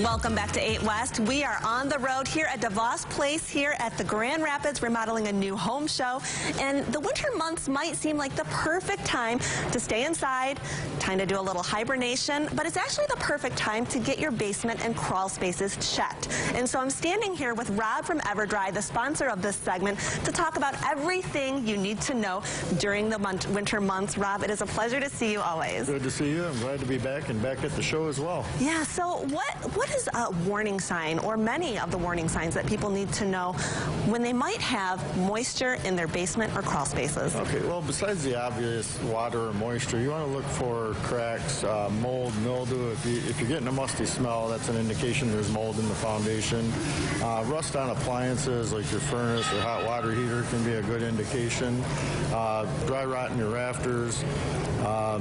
Welcome back to 8 West. We are on the road here at DeVos Place here at the Grand Rapids, remodeling a new home show. And the winter months might seem like the perfect time to stay inside, kind of do a little hibernation, but it's actually the perfect time to get your basement and crawl spaces checked. And so I'm standing here with Rob from EverDry, the sponsor of this segment, to talk about everything you need to know during the winter months. Rob, it is a pleasure to see you always. Good to see you. I'm glad to be back and back at the show as well. Yeah, so what is a warning sign, or many of the warning signs that people need to know when they might have moisture in their basement or crawl spaces? Okay, well, besides the obvious water or moisture, you want to look for cracks, mold, mildew. If you're getting a musty smell, that's an indication there's mold in the foundation. Rust on appliances like your furnace or hot water heater can be a good indication. Dry rot in your rafters,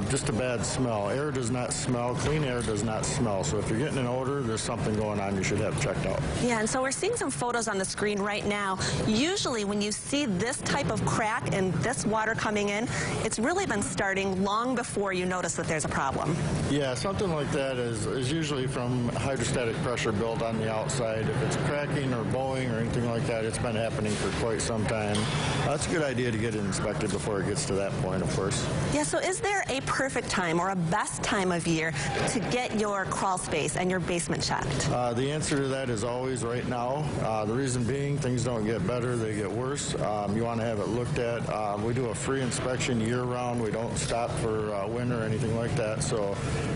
just a bad smell. Air does not smell. Clean air does not smell. So if you're getting an odor, there's something going on you should have checked out. Yeah, and so we're seeing some photos on the screen right now. Usually when you see this type of crack and this water coming in, it's really been starting long before you notice that there's a problem. Yeah, something like that is usually from hydrostatic pressure built on the outside. If it's cracking or bowing or anything like that, it's been happening for quite some time. That's a good idea to get it inspected before it gets to that point, of course. Yeah, so is there a perfect time or a best time of year to get your crawl space and your basement checked? The answer to that is always right now. The reason being, things don't get better, they get worse. You want to have it looked at. We do a free inspection year-round. We don't stop for winter or anything like that. So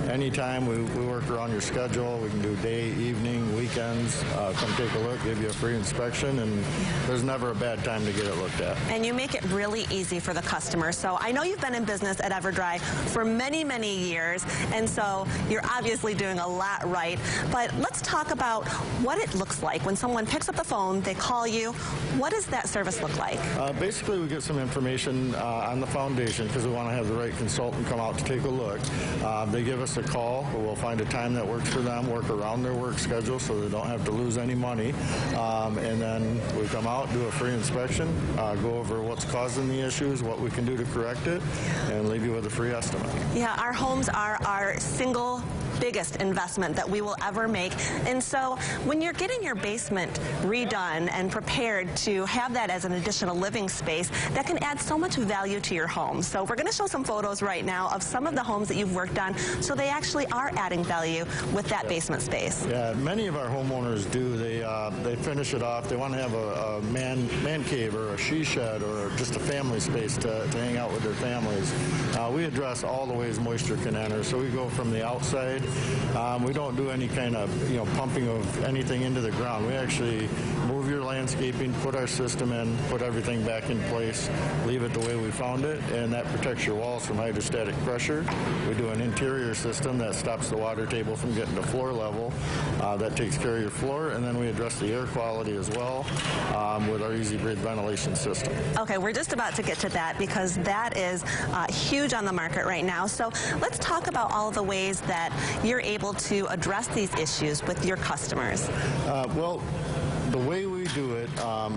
anytime we work around your schedule. We can do day, evening, weekends. Come take a look, give you a free inspection, and there's never a bad time to get it looked at. And you make it really easy for the customer. So I know you've been in business at EverDry for many, many years, and so you're obviously doing a lot right. But let's talk about what it looks like when someone picks up the phone, they call you. What does that service look like? Basically, we get some information on the foundation because we want to have the right consultant come out to take a look. They give us a call. We'll find a time that works for them, work around their work schedule so they don't have to lose any money. And then we come out, do a free inspection, go over what's causing the issues, what we can do to correct it, and leave you with a free estimate. Yeah, our homes are our single biggest investment that we will ever make. And so when you're getting your basement redone and prepared to have that as an additional living space, that can add so much value to your home. So we're going to show some photos right now of some of the homes that you've worked on, so they actually are adding value with that basement space. Yeah, many of our homeowners do. They finish it off. They want to have a man cave or a she shed or just a family space to hang out with their families. We address all the ways moisture can enter. So we go from the outside. We don't do any kind of pumping of anything into the ground. We actually move your landscaping, put our system in, put everything back in place, leave it the way we found it, and that protects your walls from hydrostatic pressure. We do an interior system that stops the water table from getting to floor level. That takes care of your floor, and then we address the air quality as well with our EasyBreathe ventilation system. Okay, we're just about to get to that because that is huge on the market right now. So let's talk about all of the ways that you're able to address these issues with your customers. Well, the way we do it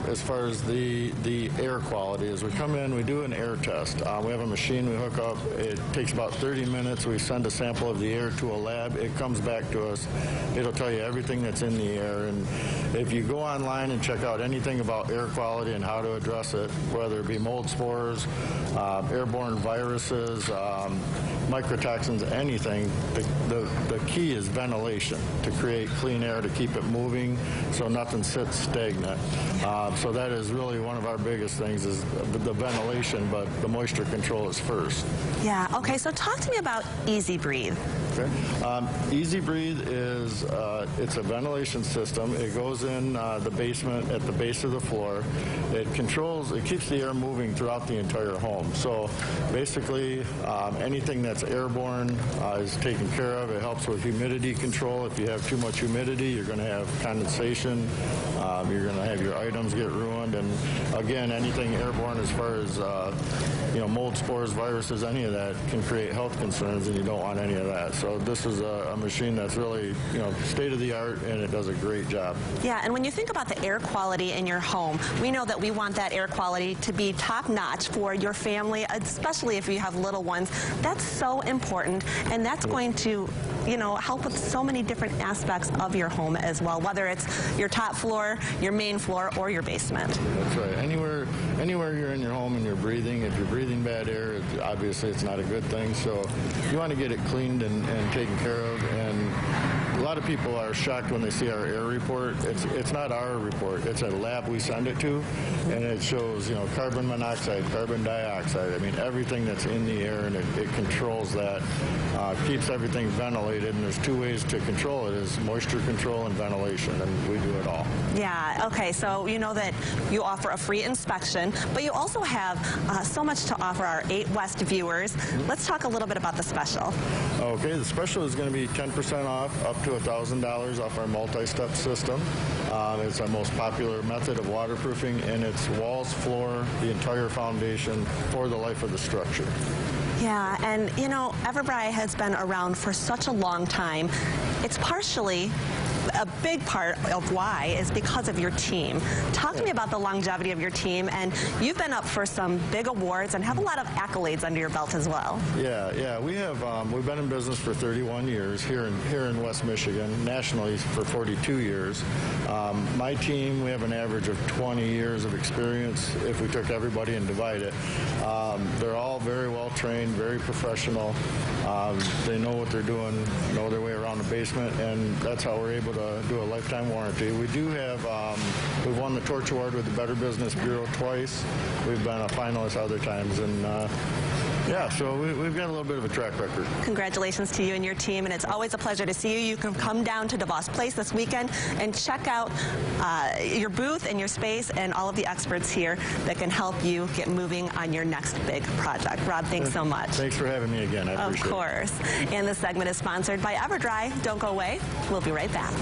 as far as the air quality is we come in, we do an air test. We have a machine we hook up. It takes about 30 minutes. We send a sample of the air to a lab. It comes back to us. It'll tell you everything that's in the air. And if you go online and check out anything about air quality and how to address it, whether it be mold spores, airborne viruses, microtoxins, anything, the key is ventilation, to create clean air, to keep it moving so nothing sits stagnant. So that is really one of our biggest things is the ventilation, but the moisture control is first. Yeah, okay, so talk to me about EasyBreathe. Okay. EasyBreathe is it's a ventilation system. It goes in the basement at the base of the floor. It keeps the air moving throughout the entire home. So basically anything that's airborne is taken care of. It helps with humidity control. If you have too much humidity, you're going to have condensation. You're going to have your items get ruined. And again, anything airborne as far as mold spores, viruses, any of that can create health concerns, and you don't want any of that. So this is a machine that's really state of the art, and it does a great job. Yeah, and when you think about the air quality in your home, we know that we want that air quality to be top notch for your family, especially if you have little ones. That's so important, and that's going to help with so many different aspects of your home as well, whether it's your top floor, your main floor, or your basement. That's right. Anywhere you're in your home and you're breathing, if you're breathing bad air, obviously it's not a good thing. So you want to get it cleaned and taken care of. And a lot of people are shocked when they see our air report. It's not our report. It's a lab we send it to, and it shows carbon monoxide, carbon dioxide. I mean, everything that's in the air, and it controls that, keeps everything ventilated. And there's two ways to control it: is moisture control and ventilation, and we do it all. Yeah. Okay. So you know that you offer a free inspection, but you also have so much to offer our 8 West viewers. Let's talk a little bit about the special. Okay. The special is going to be 10% off, up to $1,000 off our multi-step system. It's our most popular method of waterproofing, and it's walls, floor, the entire foundation for the life of the structure. Yeah, and Everbray has been around for such a long time. It's partially a big part of why is because of your team. Talk to me about the longevity of your team, and you've been up for some big awards and have a lot of accolades under your belt as well. Yeah, we have. We've been in business for 31 years here in West Michigan, nationally for 42 years. My team, we have an average of 20 years of experience if we took everybody and divide it. They're all very well trained, very professional. They know what they're doing, know their way around the basement, and that's how we're able to do a lifetime warranty. We do have, we've won the Torch Award with the Better Business Bureau twice. We've been a finalist other times, and yeah, so we've got a little bit of a track record. Congratulations to you and your team, and it's always a pleasure to see you. You can come down to DeVos Place this weekend and check out your booth and your space and all of the experts here that can help you get moving on your next big project. Rob, thanks so much. Thanks for having me again. I appreciate it. Of course. And this segment is sponsored by Everdry. Don't go away. We'll be right back.